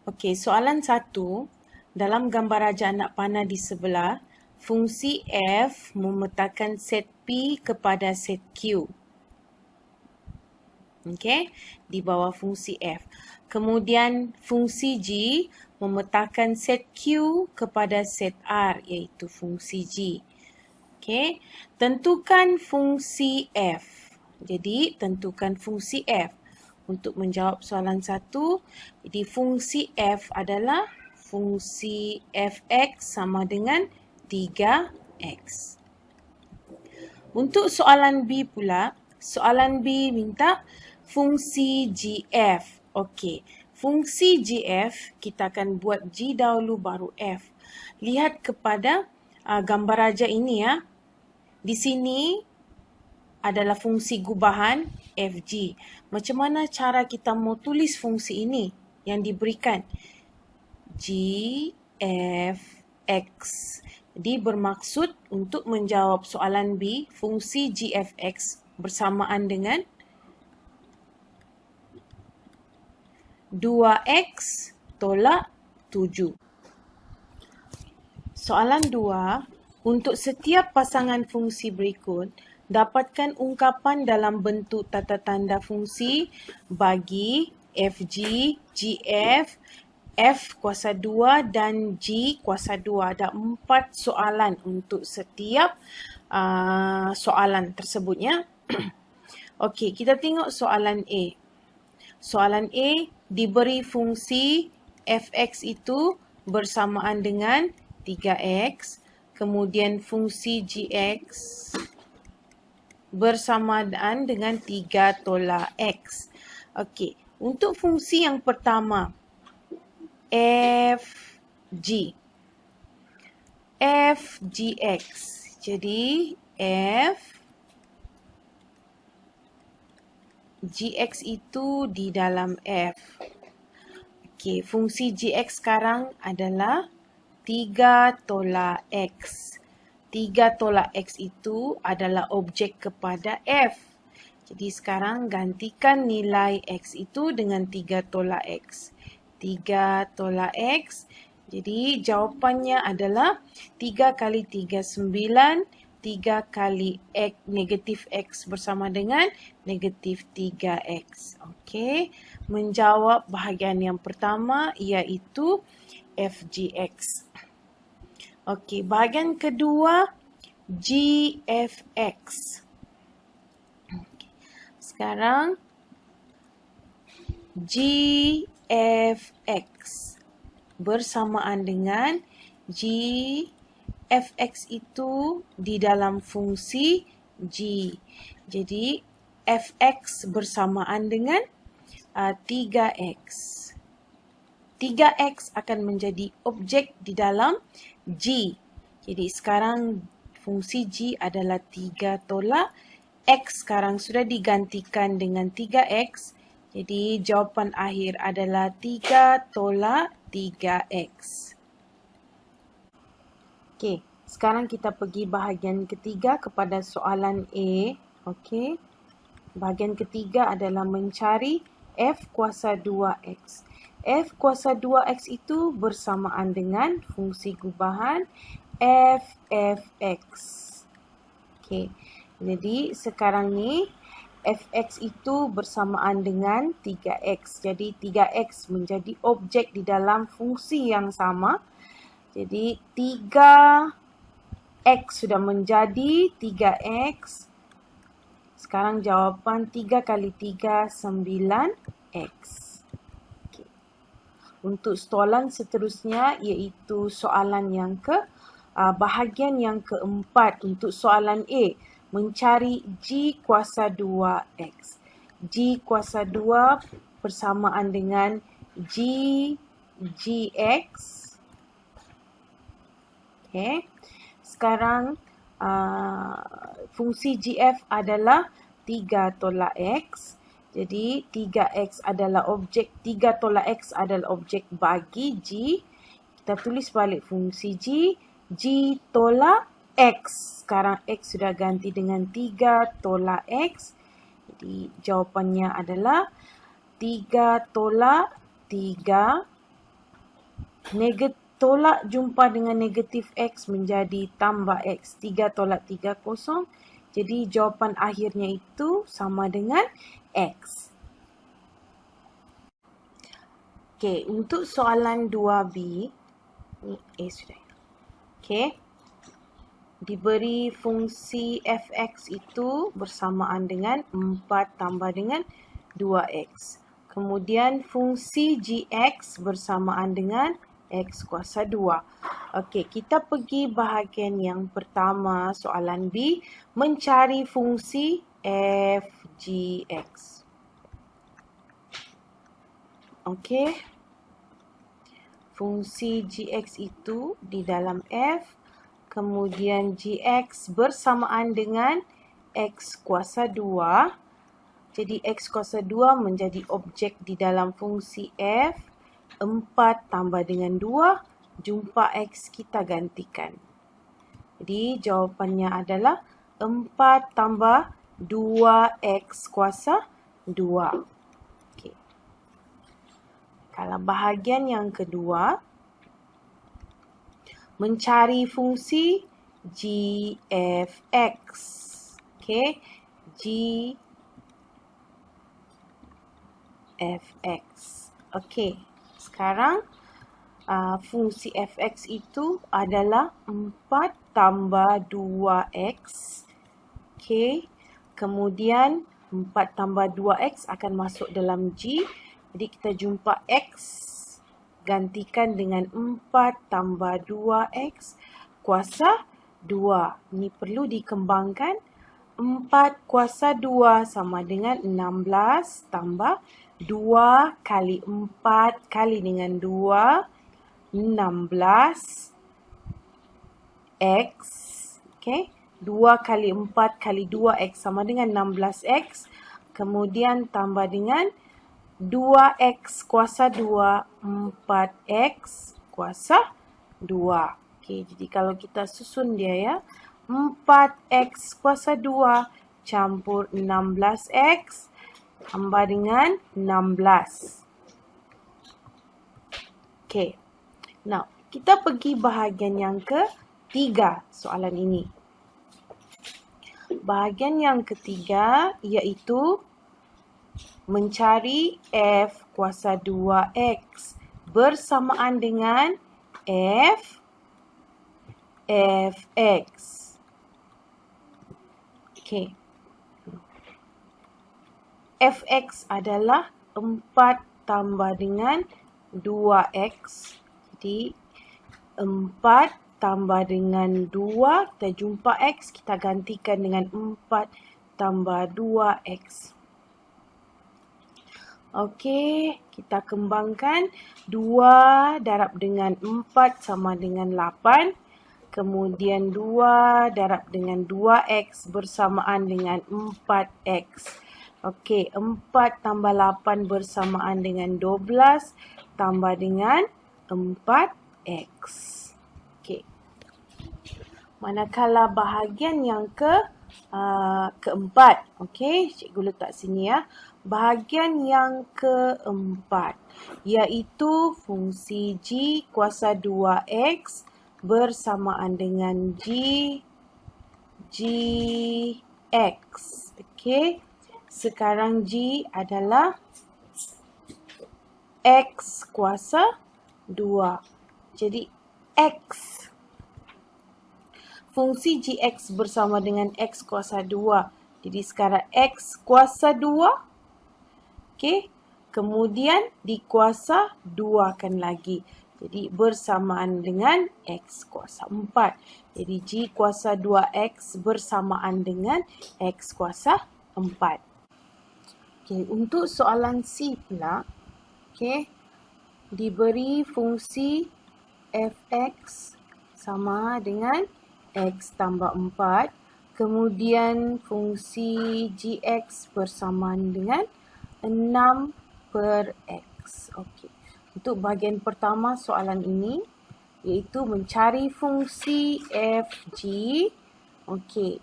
Okey, soalan 1. Dalam gambar raja anak panah di sebelah, fungsi f memetakan set P kepada set Q. Okey, di bawah fungsi f. Kemudian fungsi G memetakan set Q kepada set R, iaitu fungsi G. Okey, tentukan fungsi f. Jadi, tentukan fungsi f. Untuk menjawab soalan 1, jadi fungsi f adalah fungsi fx sama dengan 3x. Untuk soalan B pula, soalan B minta fungsi gf. Okey, fungsi gf kita akan buat g dahulu baru f. Lihat kepada gambar raja ini ya. Di sini adalah fungsi gubahan fg. Macam mana cara kita mau tulis fungsi ini yang diberikan? G, f, x. Jadi bermaksud untuk menjawab soalan B, fungsi g, f, x bersamaan dengan 2x tolak 7. Soalan 2, untuk setiap pasangan fungsi berikut, dapatkan ungkapan dalam bentuk tata tanda fungsi bagi fg, gf, f kuasa 2 dan g kuasa 2. Ada 4 soalan untuk setiap soalan tersebutnya. Okey, kita tengok soalan A. Soalan A diberi fungsi fx itu bersamaan dengan 3x, kemudian fungsi gx bersamaan dengan 3 tolak x. Okey, untuk fungsi yang pertama, fg, fgx. Jadi, gx itu di dalam f. Okey, fungsi gx sekarang adalah 3 tolak x. 3 tolak x itu adalah objek kepada f. Jadi sekarang gantikan nilai x itu dengan 3 tolak x. 3 tolak x. Jadi jawapannya adalah 3 kali 3, 9. 3 kali x, negatif x bersama dengan negatif 3x. Okey, menjawab bahagian yang pertama iaitu fgx. Okey, bahagian kedua gfx. Okay. Sekarang gfx bersamaan dengan gfx itu di dalam fungsi g. Jadi fx bersamaan dengan 3x. 3x akan menjadi objek di dalam g. Jadi sekarang fungsi g adalah 3 tolak x. Sekarang sudah digantikan dengan 3x. Jadi jawapan akhir adalah 3 tolak 3x. Okey, sekarang kita pergi bahagian ketiga kepada soalan A. Okey, bahagian ketiga adalah mencari f kuasa 2x. F kuasa 2x itu bersamaan dengan fungsi gubahan fx. Okey, jadi sekarang ni fx itu bersamaan dengan 3x. Jadi 3x menjadi objek di dalam fungsi yang sama. Jadi 3x sudah menjadi 3x. Sekarang jawapan 3 kali 3, 9x. Untuk soalan seterusnya iaitu soalan yang bahagian yang keempat untuk soalan A, mencari g kuasa 2x. G kuasa 2 bersamaan dengan gx. Okay. Sekarang fungsi gf adalah 3 tolak x. Jadi 3x adalah objek, 3 tolak x adalah objek bagi g. Kita tulis balik fungsi g. G tolak x. Sekarang x sudah ganti dengan 3 tolak x. Jadi jawapannya adalah 3 tolak 3 tolak jumpa dengan negatif X menjadi tambah X. 3 tolak 3, kosong. Jadi jawapan akhirnya itu sama dengan X. Okey, untuk soalan 2B, ni A sudah. Okey. Diberi fungsi fx itu bersamaan dengan 4 tambah dengan 2x. Kemudian fungsi gx bersamaan dengan x kuasa 2. Okey, kita pergi bahagian yang pertama, soalan B, mencari fungsi f gx. Okey. Fungsi gx itu di dalam f, kemudian gx bersamaan dengan x kuasa 2. Jadi x kuasa 2 menjadi objek di dalam fungsi f. 4 tambah dengan 2, jumpa x kita gantikan. Jadi jawapannya adalah 4 tambah 2x kuasa 2. Okay. Kalau bahagian yang kedua, mencari fungsi g(f(x). Okay. g(f(x). Okay. Sekarang fungsi fx itu adalah 4 tambah 2x. Okay. Kemudian 4 tambah 2x akan masuk dalam g. Jadi kita jumpa x, gantikan dengan 4 tambah 2x kuasa 2. Ini perlu dikembangkan. 4 kuasa 2 sama dengan 16 tambah 2 kali 4 kali dengan 2, 16 x. Okay. 2 kali 4 kali 2x sama dengan 16x. Kemudian tambah dengan 2x kuasa 2, 4x kuasa 2. Okay, jadi kalau kita susun dia ya, 4x kuasa 2 campur 16x tambah dengan 16. Okay. Now, kita pergi bahagian yang ketiga soalan ini. Bahagian yang ketiga iaitu mencari f kuasa 2x bersamaan dengan fx. Okay. Fx adalah 4 tambah dengan 2x. Jadi 4 tambah dengan 2, kita jumpa x, kita gantikan dengan 4 tambah 2x. Okey, kita kembangkan. 2 darab dengan 4 sama dengan 8. Kemudian 2 darab dengan 2x bersamaan dengan 4x. Okey, 4 tambah 8 bersamaan dengan 12 tambah dengan 4x. Okey. Manakala bahagian yang keempat. Okey, cikgu letak sini ya. Bahagian yang keempat iaitu fungsi g kuasa 2x bersamaan dengan gx. Okey. Sekarang g adalah x kuasa 2. Jadi x. Fungsi gx bersama dengan x kuasa 2. Jadi sekarang x kuasa 2. Okey. Kemudian dikuasa 2kan lagi. Jadi bersamaan dengan x kuasa 4. Jadi g kuasa 2x bersamaan dengan x kuasa 4. Okay, untuk soalan C pula, okay, diberi fungsi fx sama dengan x tambah 4. Kemudian fungsi gx bersamaan dengan 6 per x. Okay. Untuk bahagian pertama soalan ini, iaitu mencari fungsi fg. Okay.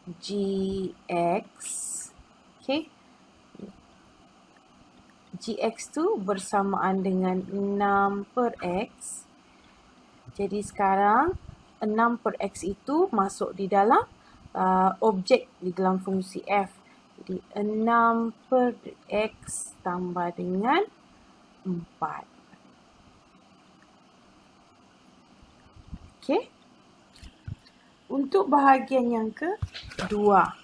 Fgx. Okay. Gx tu bersamaan dengan 6 per X. Jadi sekarang 6 per X itu masuk di dalam objek di dalam fungsi F. Jadi 6 per X tambah dengan 4. Okey. Untuk bahagian yang kedua,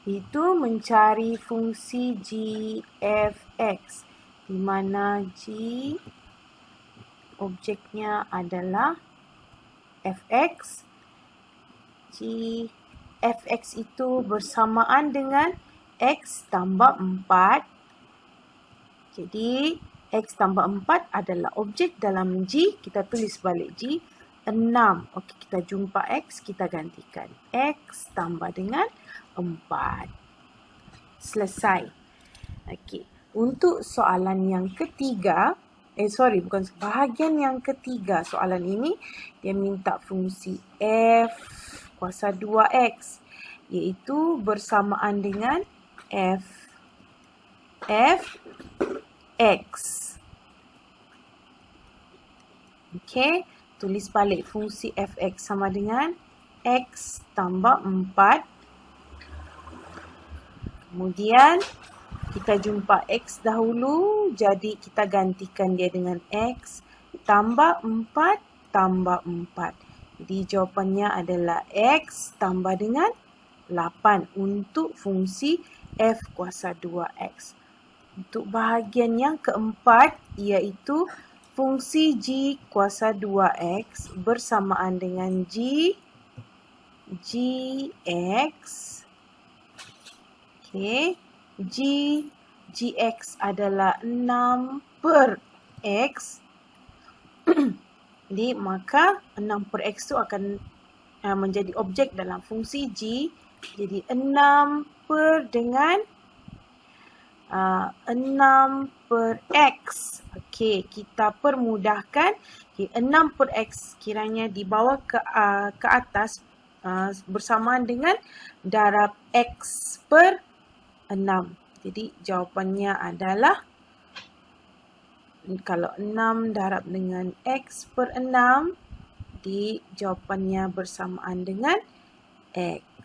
itu mencari fungsi g f x, di mana g objeknya adalah fx. G fx itu bersamaan dengan x tambah 4. Jadi x tambah 4 adalah objek dalam G. Kita tulis balik G 6. Okey, kita jumpa x, kita gantikan x tambah dengan 4. Selesai. Okey, untuk soalan yang ketiga, bahagian yang ketiga soalan ini, dia minta fungsi f kuasa 2x, iaitu bersamaan dengan f(x). Okey, tulis balik fungsi f(x) sama dengan x tambah 4. Kemudian kita jumpa x dahulu, jadi kita gantikan dia dengan x tambah 4 tambah 4. Jadi jawapannya adalah x tambah dengan 8 untuk fungsi f kuasa 2x. Untuk bahagian yang keempat, iaitu fungsi g kuasa 2x bersamaan dengan gx. Okey, gx adalah 6 per x. Jadi maka 6 per x itu akan menjadi objek dalam fungsi g. Jadi 6 per dengan 6 per x. Okey, kita permudahkan. Okay, 6 per x kiranya dibawa ke atas bersamaan dengan darab x per 6. Jadi jawapannya adalah, kalau 6 darab dengan x per 6, jawapannya bersamaan dengan x.